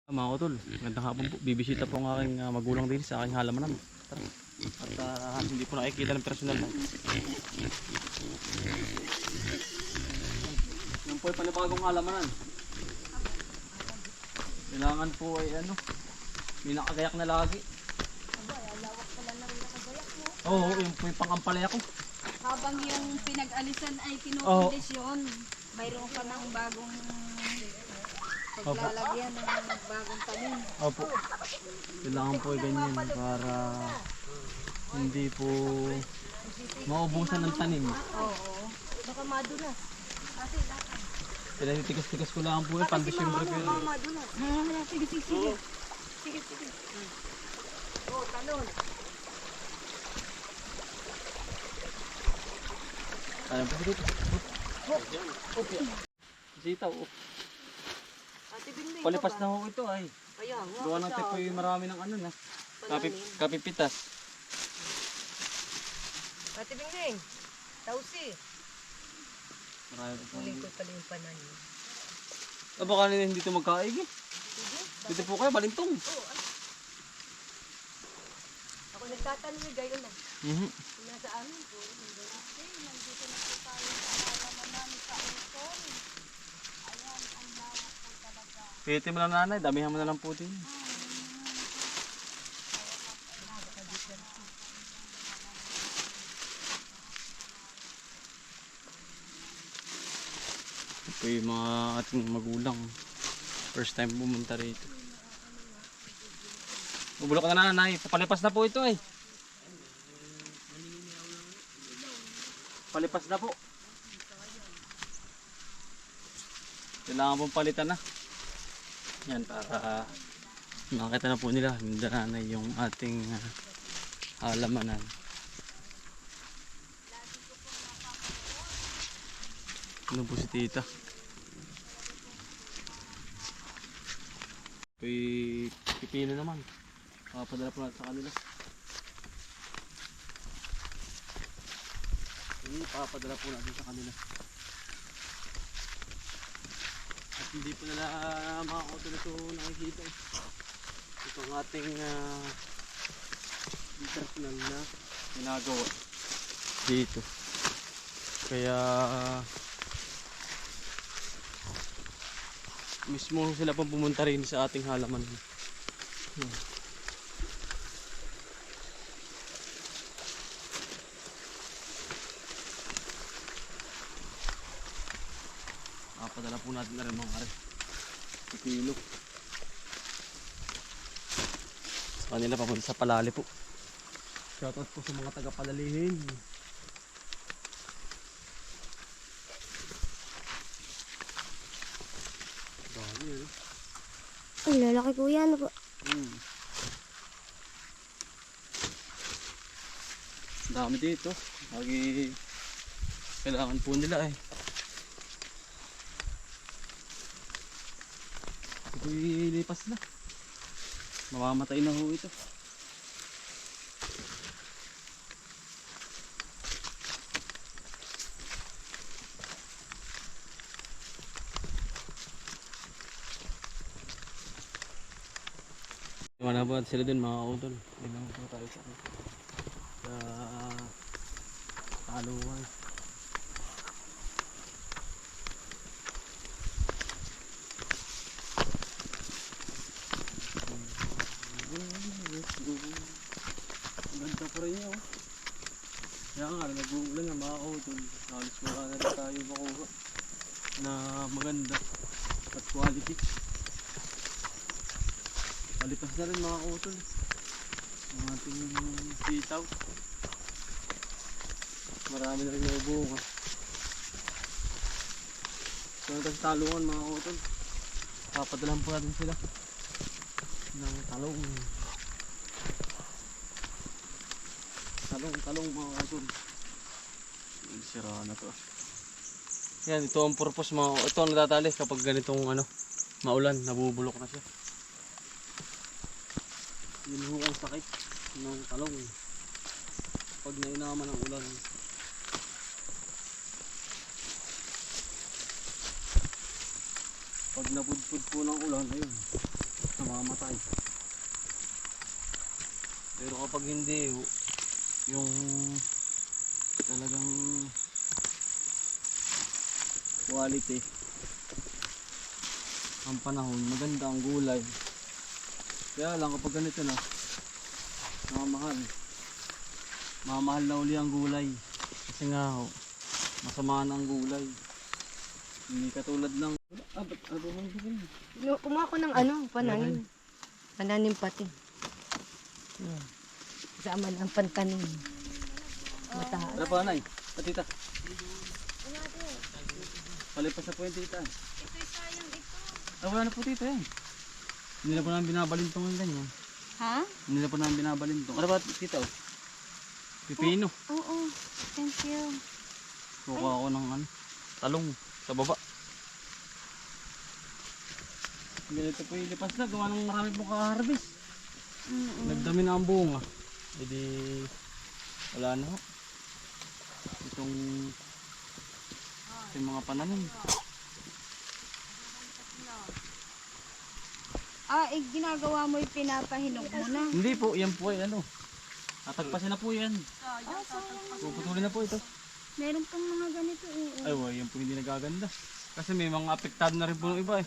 Mga utol, magandang hapon po. Bibisita po ang aking magulang din sa aking halamanan. Tara. At hindi po nakikita ng personal na. Yan po ay panibagong halamanan. Kailangan po ay ano, may nakagayak na lagi. Lawak pala na rin nakagayak mo. Oo, yun po yung pangampalaya ko. Habang yung pinag-alisan ay kinukondisyon, mayroon ka ng bagong paglalagyan ng bagong tanim. Opo. Kailangan po ay ganyan para hindi po maubusan ng tanim. Oo. Baka madulas. Kasi lakad. Kaya tigas-tigas ko lang po yun, pan-December ko yun. Madulas. Sige, sige, sige. Sige, sige. Oo, talon. Alam po dito. Okay. Sitaw. Ate Bingning. Palipas na ho ito ay. Kaya nga. Gawa ng tipo yung marami ng ano na. Kapipitas. Ate Bingning. Tausi. Marami po. Huli ko pala yung pananim. Baka hindi ito magkaig eh. Dito po kayo, balintong. Ako nagtatanim ni Gayon na. Nasa amin po. Nandito na po tayo sa halaman namin sa Uton. Ayan, ang lawak po talaga. Piti mo lang nanay, damihan mo na lang po din. Ito yung mga ating magulang. First time pumunta rito. Bubulok na nanay, papalipas na po ito eh. Palipas na po. Kailangan pong palitan na. Yan para makita na po nila nanay yung ating halamanan. Ano po si tita? May pipino naman. Papadala po natin sa kanila. Papadala po natin sa kanila. At hindi po nila makakauto na ito nakikita. Ito ang ating personal na ginagawa dito. Kaya mismo sila pong pumunta rin sa ating halaman. Padala po natin na rin mga kare. Kilo. Sa kanila papunta sa Palali po. Shoutout po sa mga taga-Palalihin. Dami eh. Ang lalaki po yan po. Dami dito. Lagi kailangan po nila eh. Ilipas na. Mamamatay na ho ito. Mana ba sila din mga utol? Hindi naman po tayo sa taluan. Ganda pa rin niya oh. Kaya nga nag-uulan na mga utol. Halos wala na rin tayo makuha na maganda at quality. Palipas na rin mga utol ang ating sitaw. Marami na rin naubunga. So natin sa talungan mga utol. Papadalan po natin sila ng talong. Talong mga utol. Sira na to. Yan, ito ang purpose mga. Ito ang natatali kapag ganitong maulan, nabubulok na siya. Yun ho ang sakit ng talong pag nainaman ng ulan. Pag nabudpud po ng ulan, ayun, patay. Pero kapag hindi, yung talagang quality ang panahon, maganda ang gulay. Kaya lang kapag ganito na, mamahal na uli ang gulay. Kasi nga ho, masama na ang gulay. Hindi katulad ng Kumuha ko ng ano, pananim. Pananim pati. Sama ng pantanim. Mataas. ano pa, Nay? Patita. Palipas na po yung tita. Ito'y sayang ito. Ah, wala na po tita yan. Hindi na po namin binabalintong yung ganyan. Ha? Hindi na po namin binabalintong. Ano ba tita oh? Pipino. Oo. Thank you. Kukuha ako ng talong sa baba. Ganito po yung lipas na. Gawa ng marami pong ka-harvest. Nagdami na ang bunga. E di wala na ho. Itong mga pananim. Ginagawa mo yung pinapahinog mo na. Hindi po, yan po ay tatagpasin na po yan. Sayang. Puputulin na po ito. Meron pang mga ganito Ay, yan po hindi nagaganda. Kasi may mga apektado na rin po ng iba eh.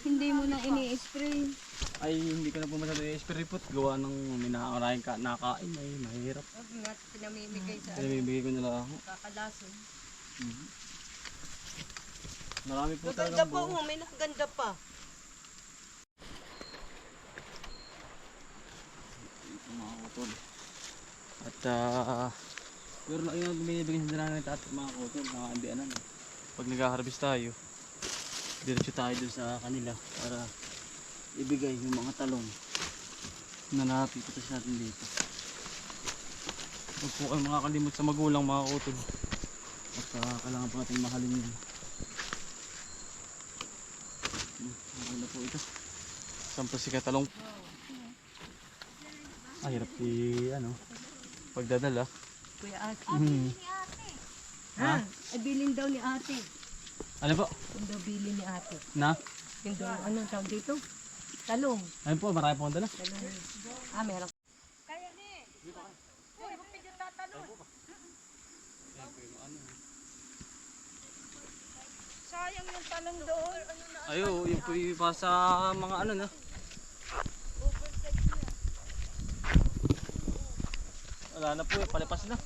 Hindi mo na ini-spray. Ay, hindi ko na po masyado i-spray po. Gawa ng minakaraming nakain ay mahirap. At pinamimigay sa Pinamibigay ko nila ako. kakalason. Marami po Maganda talagang pa, bunga. may nakaganda pa. Ito mga kutol. At pero laki na binibigyan sa dala ng tatay mga kutol. Mga andianan. Pag nag-harvest tayo, diretso tayo dun sa kanila para ibigay yung mga talong na napipitas natin dito. Huwag po kayo makakalimot sa magulang mga kutol. At kailangan po natin mahalin yun. Maganda po ito. Sampo si katalong. Hirap pagdadala. Kuya Ate. Hmm. Ha? Bilin daw ni ate. Ano po? Yung daw bilin ni ate. Na? Yung daw, anong tawag dito? Talong. Ayun po, marami po ang dala. Talong. Meron. Kaya ni. Uy, mapigil tatalon. Sayang yung talong doon. Ayo, yung po yung pa sa mga na. Wala na po palipas na.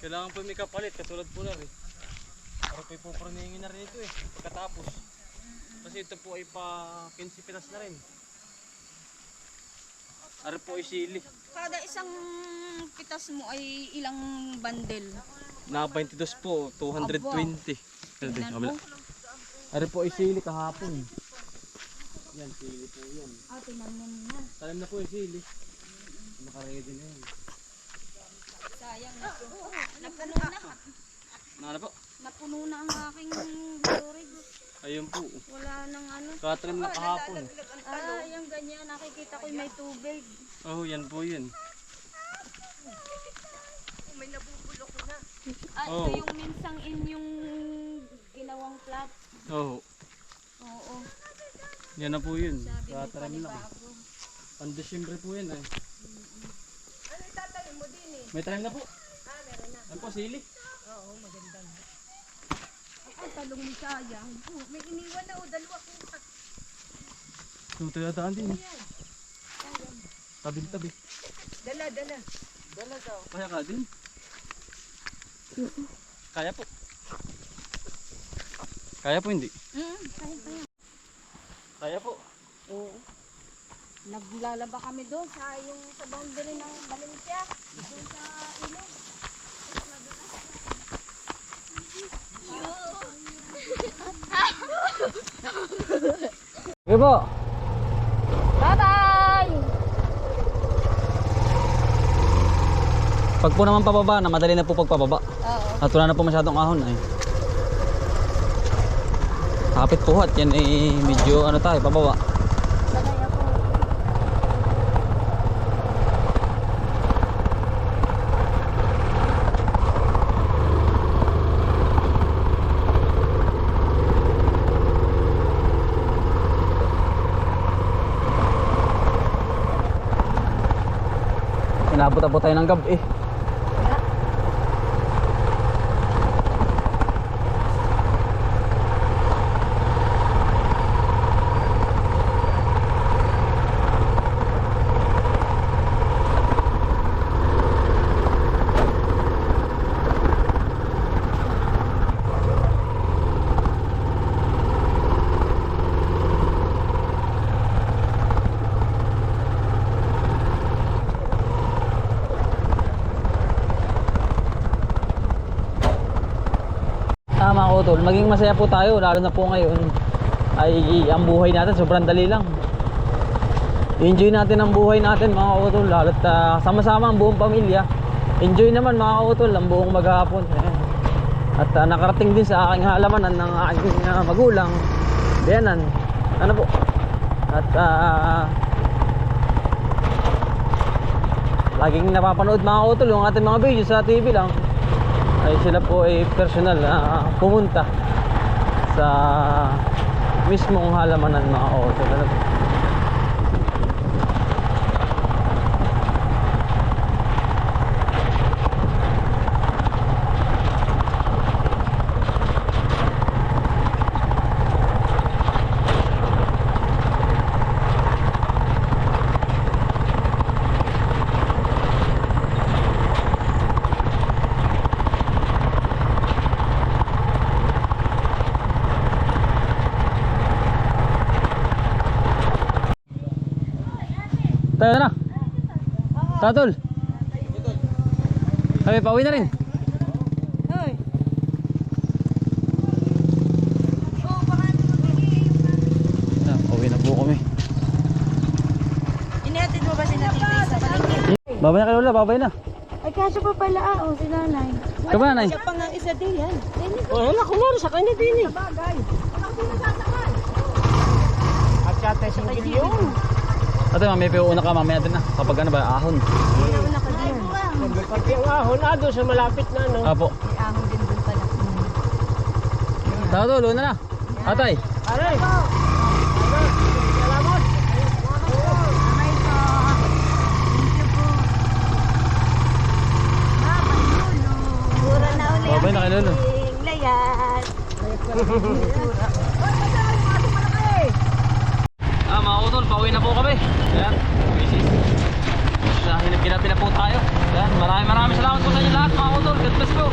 Kailangan po may kapalit, katulad po na rin. Para po ipupurningin na rin ito pagkatapos. Kasi ito po ay pa 15 pitas na rin. Ara po ay sili. Kada isang pitas mo ay ilang bandel? Na 22 po, 220. Ara po ay sili kahapon. Yan, sili po yan. Tinanim na. Talim na po yung sili. Nakaready na yan. Sayang na po. Napuno na. Ano po? Napuno na ang aking storage. Ayun po. Wala nang ano. Katrim na kahapon. Yung ganyan. Nakikita ko may tubig. Oh, yan po yun. May nabubulok na. Oo. Ito yung minsang yung ginawang flat. Oo. Oo. Yan na po yun. Sabi mo Katrim na. panibago. Pan-Desyembre po yan eh. Ano itatanim mo din eh? May talim na po. Meron na. Yan po, sili. Oo, maganda na. Ang talong mo sayang. May iniwan na o dalawa kong Tuto yata din. Tabi-tabi. Dala. Dala daw. Kaya ka din. Kaya po. Kaya po hindi. Kaya. Kaya po. Oo. Naglalaba kami doon sa boundary ng Valencia. Doon sa ilog. Okay po. Bye-bye! Pag po naman pababa na, madali na po pagpababa. Oo. At wala na po masyadong ahon ay. Kapit po at yan ay medyo tayo pababa. Sanay ako. Inabot-abot tayo ng gabi. Mga utol, maging masaya po tayo, lalo na po ngayon ay ang buhay natin sobrang dali lang. Enjoy natin ang buhay natin mga utol, lalo sama-sama ang buong pamilya. Enjoy naman mga utol ang buong maghapon. At nakarating din sa aking halamanan ng aking magulang, biyanan, ano po. At laging napapanood mga utol yung ating mga video sa TV lang. Ay sila po ay personal pumunta sa mismong halamanan mga utol. Tayo na. Tatol. Kami pauwi na rin. Hoy. Pauwi na po kami. Inihatid mo ba si Natiti sa palengke? Babay na kay Lola, babay na. Ay, kaso pa pala, si nanay. Ka ba nanay? Siya pa nga isa din yan. Wala ko mo sa kanya din eh. Bagay. At yata si Gilyon. Ate, may piuna ka mamaya din na. Kapag ano ba, ahon. Una ka din. Pati ang ahon, doon sa malapit na, no? Apo. May ahon din dun pala. Tatol, una na. Atay. Aray! Salamat! Amay po. Thank you po. Lolo. Mura na uli Babay na kay Lolo. layas. Mga utol, pauwi na po kami. Ayan, misis. Hinapin na po tayo. Ayan, maraming salamat po sa inyo lahat mga utol. God bless po.